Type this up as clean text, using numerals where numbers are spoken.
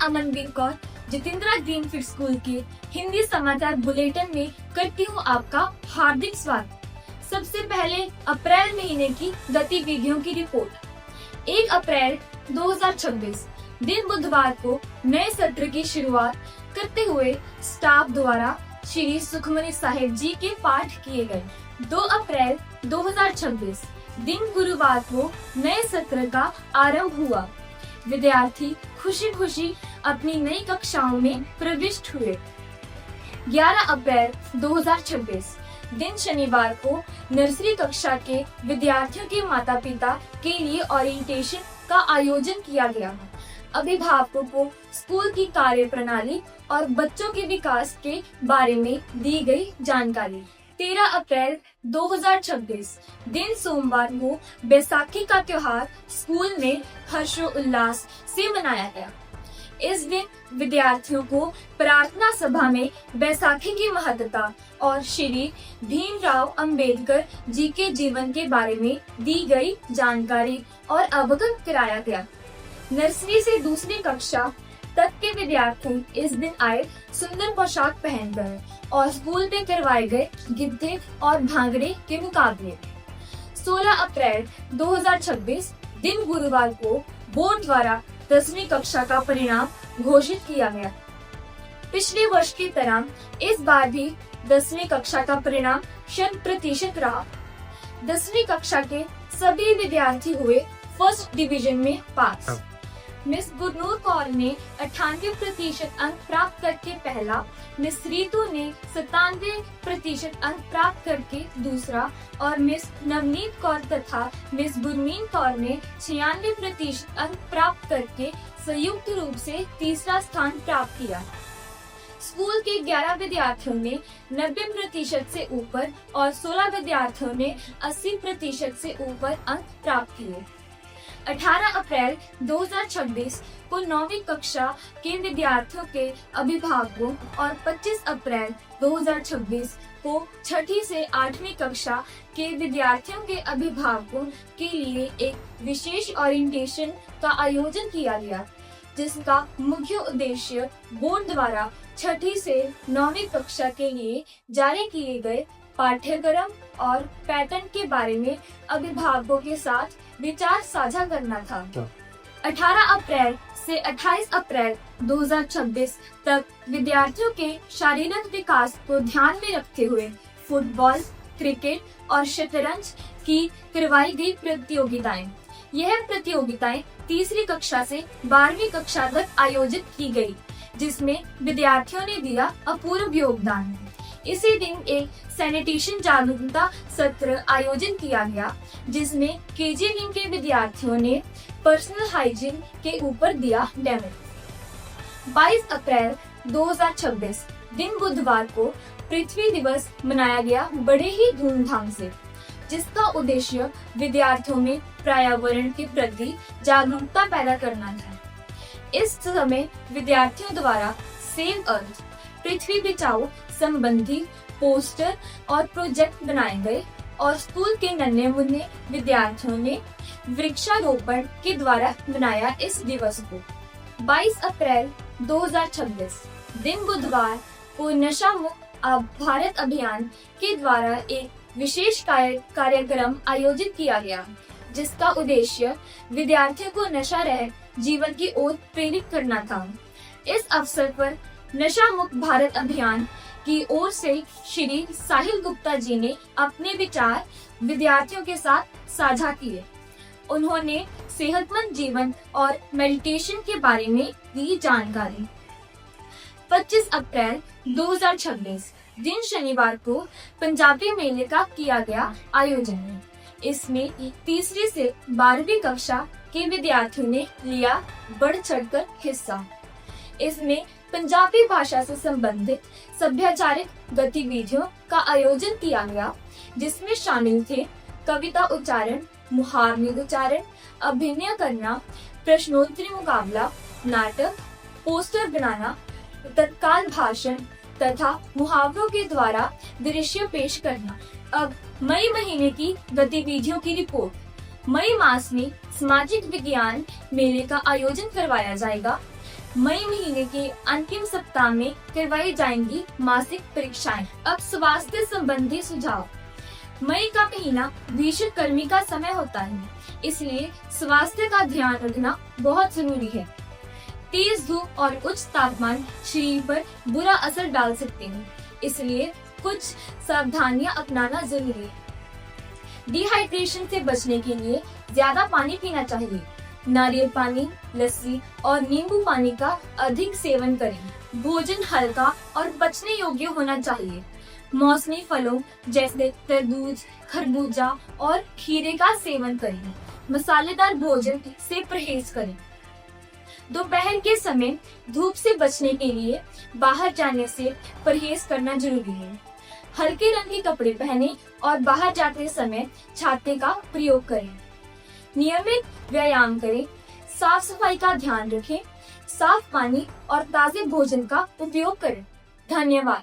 Amanveer Kaur Jeetendra greenfield school के हिंदी समाचार bulletin में करती हूँ आपका हार्दिक स्वागत। सबसे पहले अप्रैल महीने की गतिविधियों की रिपोर्ट। 1 अप्रैल 2026 दिन बुधवार को नए सत्र की शुरुआत करते हुए स्टाफ द्वारा श्री सुखमनी साहिब जी के पाठ किए गए। 2 अप्रैल 2026 दिन गुरुवार को नए सत्र का आरंभ हुआ। विद्यार्थी खुशी खुशी अपनी नई कक्षाओं में प्रविष्ट हुए। 11 अप्रैल 2026 दिन शनिवार को नर्सरी कक्षा के विद्यार्थियों के माता पिता के लिए ओरिएंटेशन का आयोजन किया गया। अभिभावकों को स्कूल की कार्य प्रणाली और बच्चों के विकास के बारे में दी गई जानकारी। 13 अप्रैल 2026 दिन सोमवार को बैसाखी का त्योहार स्कूल में हर्षोल्लास से मनाया गया। इस दिन विद्यार्थियों को प्रार्थना सभा में बैसाखी की महत्ता और श्री भीमराव अंबेडकर जी के जीवन के बारे में दी गई जानकारी और अवगत कराया गया। नर्सरी से दूसरी कक्षा तक के विद्यार्थी इस दिन आए सुंदर पोशाक पहनकर और स्कूल में करवाए गए गिद्धे और भांगड़े के मुकाबले। 16 अप्रैल 2026 दिन गुरुवार को बोर्ड द्वारा 10वीं कक्षा का परिणाम घोषित किया गया। पिछले वर्ष की तरह इस बार भी 10वीं कक्षा का परिणाम 100% रहा। 10वीं कक्षा के सभी विद्यार्थी हुए फर्स्ट डिवीजन में पास। मिस गुरनूर कौर ने 98% अंक प्राप्त करके पहला, मिस रीतू ने 97% अंक प्राप्त करके दूसरा और मिस नवनीत कौर तथा मिस गुरमीन कौर ने 96% अंक प्राप्त करके संयुक्त रूप से तीसरा स्थान प्राप्त किया। स्कूल के 11 विद्यार्थियों ने 90% से ऊपर और 16 विद्यार्थियों ने 80% से ऊपर अंक प्राप्त किए। 18 अप्रैल 2026 को 9वीं कक्षा के विद्यार्थियों के अभिभावकों और 25 अप्रैल 2026 को 6ठी से 8वीं कक्षा के विद्यार्थियों के अभिभावकों के लिए एक विशेष ओरिएंटेशन का आयोजन किया गया, जिसका मुख्य उद्देश्य बोर्ड द्वारा 6ठी से 9वीं कक्षा के लिए जारी किए गए पाठ्यक्रम और पैटर्न के बारे में अभिभावकों के साथ विचार साझा करना था। 18 अप्रैल से 28 अप्रैल 2026 तक विद्यार्थियों के शारीरिक विकास को ध्यान में रखते हुए फुटबॉल, क्रिकेट और शतरंज की करवाई गई प्रतियोगिताएं। यह प्रतियोगिताएं तीसरी कक्षा से 12वीं कक्षा तक आयोजित की गई, जिसमें विद्यार्थियों ने दिया अपूर्व योगदान। इसी दिन एक सैनिटेशन जागरूकता सत्र आयोजन किया गया, जिसमें केजी विंग के विद्यार्थियों ने पर्सनल हाइजीन के ऊपर दिया डेमो। 22 अप्रैल 2026 दिन बुधवार को पृथ्वी दिवस मनाया गया बड़े ही धूमधाम से, जिसका उद्देश्य विद्यार्थियों में पर्यावरण के प्रति जागरूकता पैदा करना था। इस समय विद्यार्थियों द्वारा सेव अर्थ, पृथ्वी बचाओ संबंधी पोस्टर और प्रोजेक्ट बनाए गए और स्कूल के नन्हे मुन्ने विद्यार्थियों ने वृक्षारोपण के द्वारा बनाया इस दिवस को। 22 अप्रैल 2026 दिन बुधवार को नशा मुक्त भारत अभियान के द्वारा एक विशेष कार्यक्रम आयोजित किया गया, जिसका उद्देश्य विद्यार्थियों को नशा रहित जीवन की ओर प्रेरित करना था। इस अवसर पर नशा मुक्त भारत अभियान की ओर से श्री साहिल गुप्ता जी ने अपने विचार विद्यार्थियों के साथ साझा किए। उन्होंने सेहतमंद जीवन और मेडिटेशन के बारे में दी जानकारी। 25 अप्रैल 2026 दिन शनिवार को पंजाबी मेले का किया गया आयोजन। इसमें तीसरी से 12वीं कक्षा के विद्यार्थियों ने लिया बढ़ चढ़कर हिस्सा। इसमें पंजाबी भाषा से संबंधित सभ्याचारिक गतिविधियों का आयोजन किया गया, जिसमें शामिल थे कविता उच्चारण, मुहावरे उच्चारण, अभिनय करना, प्रश्नोत्तरी मुकाबला, नाटक, पोस्टर बनाना, तत्काल भाषण तथा मुहावरों के द्वारा दृश्य पेश करना। अब मई महीने की गतिविधियों की रिपोर्ट। मई मास में सामाजिक विज्ञान मेले का आयोजन करवाया जाएगा। मई महीने के अंतिम सप्ताह में करवाई जाएंगी मासिक परीक्षाएं। अब स्वास्थ्य संबंधी सुझाव। मई का महीना भीषण गर्मी का समय होता है, इसलिए स्वास्थ्य का ध्यान रखना बहुत जरूरी है। तेज धूप और उच्च तापमान शरीर पर बुरा असर डाल सकते हैं, इसलिए कुछ सावधानियां अपनाना जरूरी है। डिहाइड्रेशन से बचने के लिए ज्यादा पानी पीना चाहिए। नारियल पानी, लस्सी और नींबू पानी का अधिक सेवन करें। भोजन हल्का और पचने योग्य होना चाहिए। मौसमी फलों जैसे तरबूज, खरबूजा और खीरे का सेवन करें। मसालेदार भोजन से परहेज करें। दोपहर के समय धूप से बचने के लिए बाहर जाने से परहेज करना जरूरी है। हल्के रंग के कपड़े पहने और बाहर जाते समय छाते का प्रयोग करें। नियमित व्यायाम करें। साफ सफाई का ध्यान रखें। साफ पानी और ताजे भोजन का उपयोग करें। धन्यवाद।